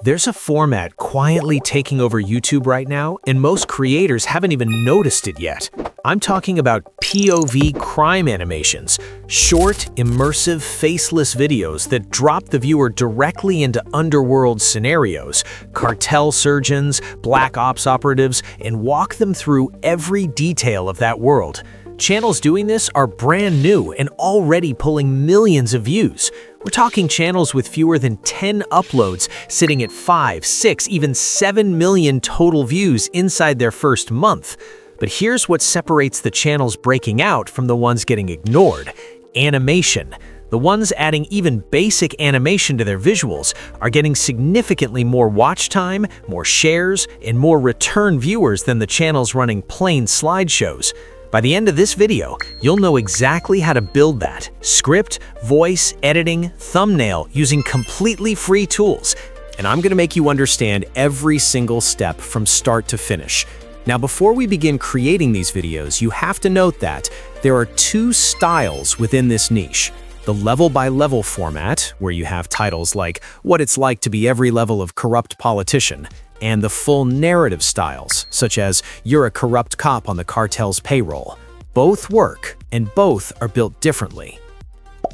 There's a format quietly taking over YouTube right now, and most creators haven't even noticed it yet. I'm talking about POV crime animations, short, immersive, faceless videos that drop the viewer directly into underworld scenarios, cartel surgeons, black ops operatives, and walk them through every detail of that world. Channels doing this are brand new and already pulling millions of views. We're talking channels with fewer than 10 uploads sitting at 5, 6, even 7 million total views inside their first month. But here's what separates the channels breaking out from the ones getting ignored: animation. The ones adding even basic animation to their visuals are getting significantly more watch time, more shares, and more return viewers than the channels running plain slideshows. By the end of this video, you'll know exactly how to build that: script, voice, editing, thumbnail, using completely free tools. And I'm gonna make you understand every single step from start to finish. Now, before we begin creating these videos, you have to note that there are two styles within this niche: the level-by-level format, where you have titles like "What It's Like to Be Every Level of Corrupt Politician," and the full narrative styles, such as "You're a corrupt cop on the cartel's payroll." Both work, and both are built differently.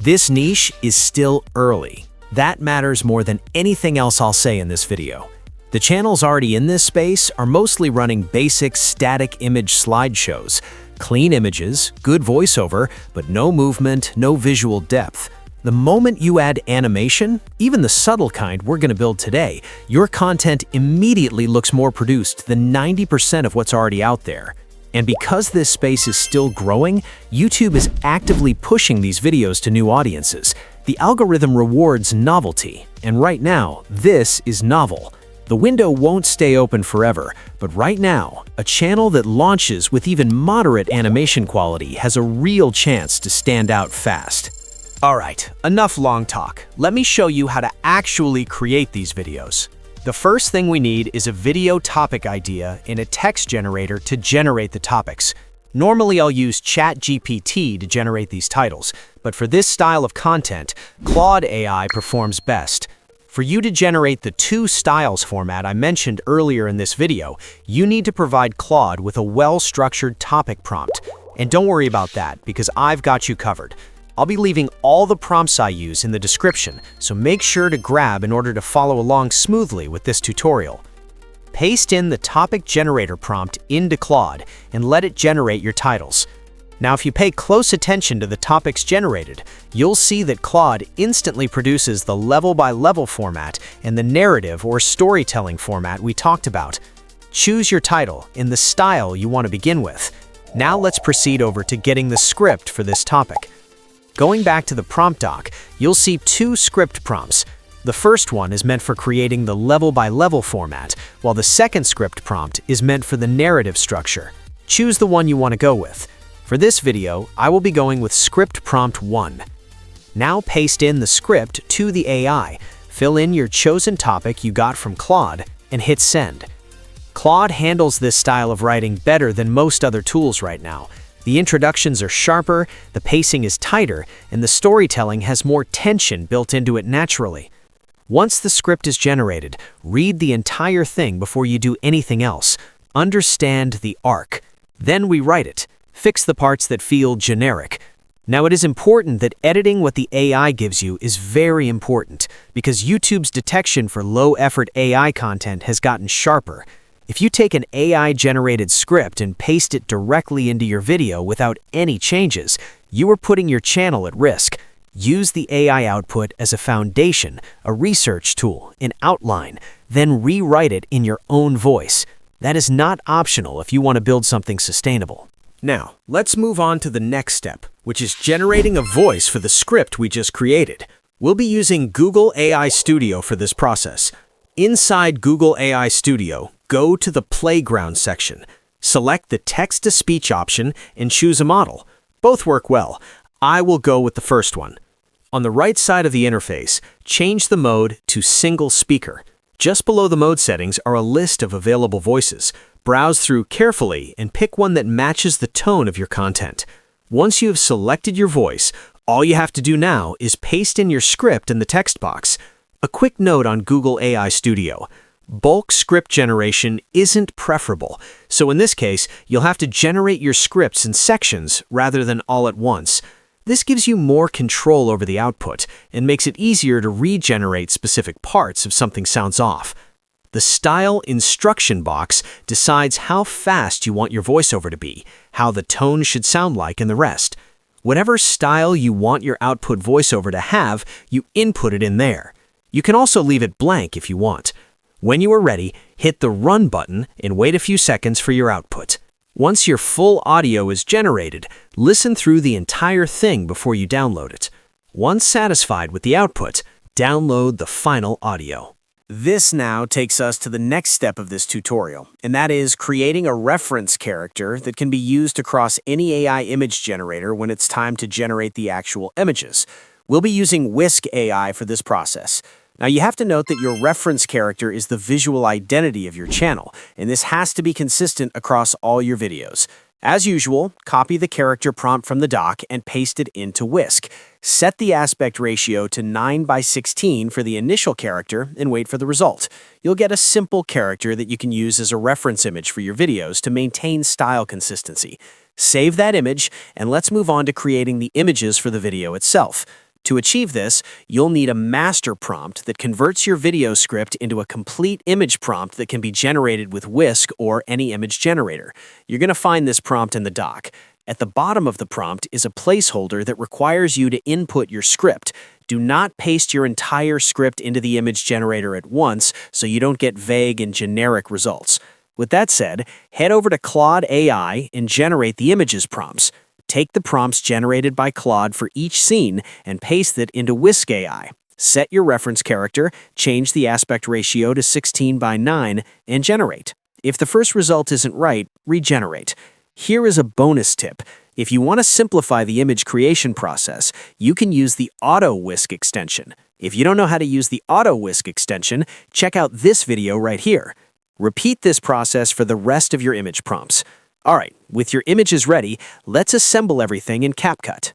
This niche is still early. That matters more than anything else I'll say in this video. The channels already in this space are mostly running basic static image slideshows, clean images, good voiceover, but no movement, no visual depth. The moment you add animation, even the subtle kind we're going to build today, your content immediately looks more produced than 90% of what's already out there. And because this space is still growing, YouTube is actively pushing these videos to new audiences. The algorithm rewards novelty, and right now, this is novel. The window won't stay open forever, but right now, a channel that launches with even moderate animation quality has a real chance to stand out fast. Alright, enough long talk. Let me show you how to actually create these videos. The first thing we need is a video topic idea and a text generator to generate the topics. Normally I'll use ChatGPT to generate these titles, but for this style of content, Claude AI performs best. For you to generate the two styles format I mentioned earlier in this video, you need to provide Claude with a well-structured topic prompt. And don't worry about that, because I've got you covered. I'll be leaving all the prompts I use in the description, so make sure to grab in order to follow along smoothly with this tutorial. Paste in the topic generator prompt into Claude and let it generate your titles. Now, if you pay close attention to the topics generated, you'll see that Claude instantly produces the level-by-level format and the narrative or storytelling format we talked about. Choose your title in the style you want to begin with. Now let's proceed over to getting the script for this topic. Going back to the prompt doc, you'll see two script prompts. The first one is meant for creating the level-by-level format, while the second script prompt is meant for the narrative structure. Choose the one you want to go with. For this video, I will be going with script prompt 1. Now paste in the script to the AI, fill in your chosen topic you got from Claude, and hit send. Claude handles this style of writing better than most other tools right now. The introductions are sharper, the pacing is tighter, and the storytelling has more tension built into it naturally. Once the script is generated, read the entire thing before you do anything else. Understand the arc. Then rewrite it. Fix the parts that feel generic. Now, it is important that editing what the AI gives you is very important, because YouTube's detection for low-effort AI content has gotten sharper. If you take an AI-generated script and paste it directly into your video without any changes, you are putting your channel at risk. Use the AI output as a foundation, a research tool, an outline, then rewrite it in your own voice. That is not optional if you want to build something sustainable. Now, let's move on to the next step, which is generating a voice for the script we just created. We'll be using Google AI Studio for this process. Inside Google AI Studio, go to the Playground section. Select the text-to-speech option and choose a model. Both work well. I will go with the first one. On the right side of the interface, change the mode to Single Speaker. Just below the mode settings are a list of available voices. Browse through carefully and pick one that matches the tone of your content. Once you have selected your voice, all you have to do now is paste in your script in the text box. A quick note on Google AI Studio. Bulk script generation isn't preferable, so in this case, you'll have to generate your scripts in sections rather than all at once. This gives you more control over the output and makes it easier to regenerate specific parts if something sounds off. The Style instruction box decides how fast you want your voiceover to be, how the tone should sound like, and the rest. Whatever style you want your output voiceover to have, you input it in there. You can also leave it blank if you want. When you are ready, hit the Run button and wait a few seconds for your output. Once your full audio is generated, listen through the entire thing before you download it. Once satisfied with the output, download the final audio. This now takes us to the next step of this tutorial, and that is creating a reference character that can be used across any AI image generator when it's time to generate the actual images. We'll be using Whisk AI for this process. Now, you have to note that your reference character is the visual identity of your channel, and this has to be consistent across all your videos. As usual, copy the character prompt from the doc and paste it into Whisk. Set the aspect ratio to 9:16 for the initial character and wait for the result. You'll get a simple character that you can use as a reference image for your videos to maintain style consistency. Save that image, and let's move on to creating the images for the video itself. To achieve this, you'll need a master prompt that converts your video script into a complete image prompt that can be generated with Whisk or any image generator. You're going to find this prompt in the doc. At the bottom of the prompt is a placeholder that requires you to input your script. Do not paste your entire script into the image generator at once so you don't get vague and generic results. With that said, head over to Claude AI and generate the images prompts. Take the prompts generated by Claude for each scene and paste it into Whisk AI. Set your reference character, change the aspect ratio to 16:9, and generate. If the first result isn't right, regenerate. Here is a bonus tip. If you want to simplify the image creation process, you can use the Auto Whisk extension. If you don't know how to use the Auto Whisk extension, check out this video right here. Repeat this process for the rest of your image prompts. All right, with your images ready, let's assemble everything in CapCut.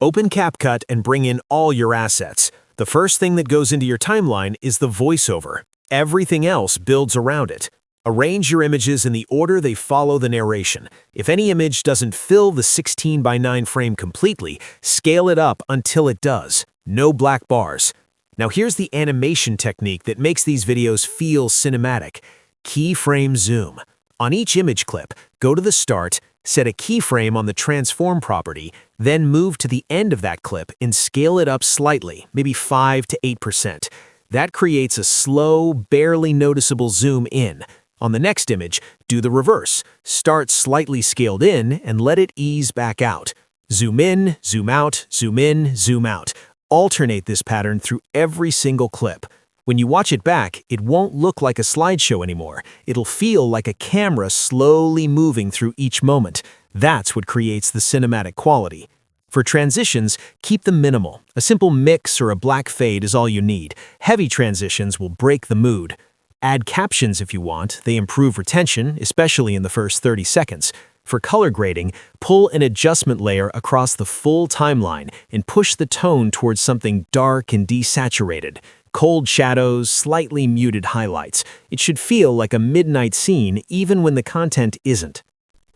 Open CapCut and bring in all your assets. The first thing that goes into your timeline is the voiceover. Everything else builds around it. Arrange your images in the order they follow the narration. If any image doesn't fill the 16:9 frame completely, scale it up until it does. No black bars. Now here's the animation technique that makes these videos feel cinematic. Keyframe zoom. On each image clip, go to the start, set a keyframe on the transform property, then move to the end of that clip and scale it up slightly, maybe 5 to 8%. That creates a slow, barely noticeable zoom in. On the next image, do the reverse. Start slightly scaled in and let it ease back out. Zoom in, zoom out, zoom in, zoom out. Alternate this pattern through every single clip. When you watch it back, it won't look like a slideshow anymore. It'll feel like a camera slowly moving through each moment. That's what creates the cinematic quality. For transitions, keep them minimal. A simple mix or a black fade is all you need. Heavy transitions will break the mood. Add captions if you want. They improve retention, especially in the first 30 seconds. For color grading, pull an adjustment layer across the full timeline and push the tone towards something dark and desaturated. Cold shadows, slightly muted highlights. It should feel like a midnight scene even when the content isn't.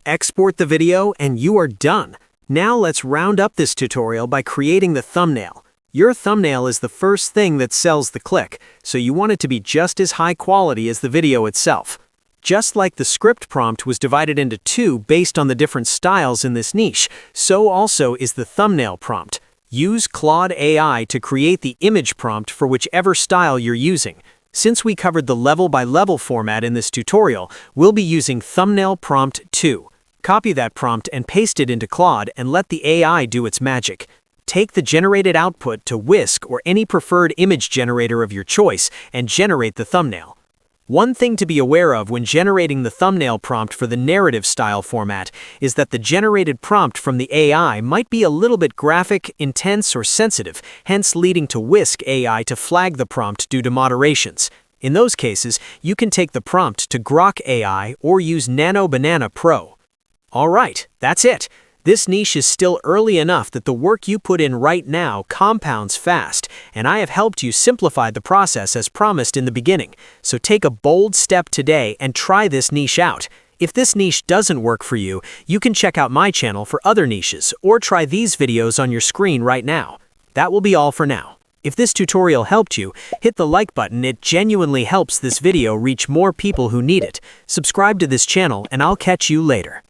Export the video and you are done. Now let's round up this tutorial by creating the thumbnail. Your thumbnail is the first thing that sells the click, so you want it to be just as high quality as the video itself. Just like the script prompt was divided into two based on the different styles in this niche, so also is the thumbnail prompt. Use Claude AI to create the image prompt for whichever style you're using. Since we covered the level-by-level format in this tutorial, we'll be using Thumbnail Prompt 2. Copy that prompt and paste it into Claude and let the AI do its magic. Take the generated output to Whisk or any preferred image generator of your choice and generate the thumbnail. One thing to be aware of when generating the thumbnail prompt for the narrative style format is that the generated prompt from the AI might be a little bit graphic, intense, or sensitive, hence leading to Whisk AI to flag the prompt due to moderations. In those cases, you can take the prompt to Grok AI or use Nano Banana Pro. All right, that's it. This niche is still early enough that the work you put in right now compounds fast, and I have helped you simplify the process as promised in the beginning. So take a bold step today and try this niche out. If this niche doesn't work for you, you can check out my channel for other niches or try these videos on your screen right now. That will be all for now. If this tutorial helped you, hit the like button. It genuinely helps this video reach more people who need it. Subscribe to this channel and I'll catch you later.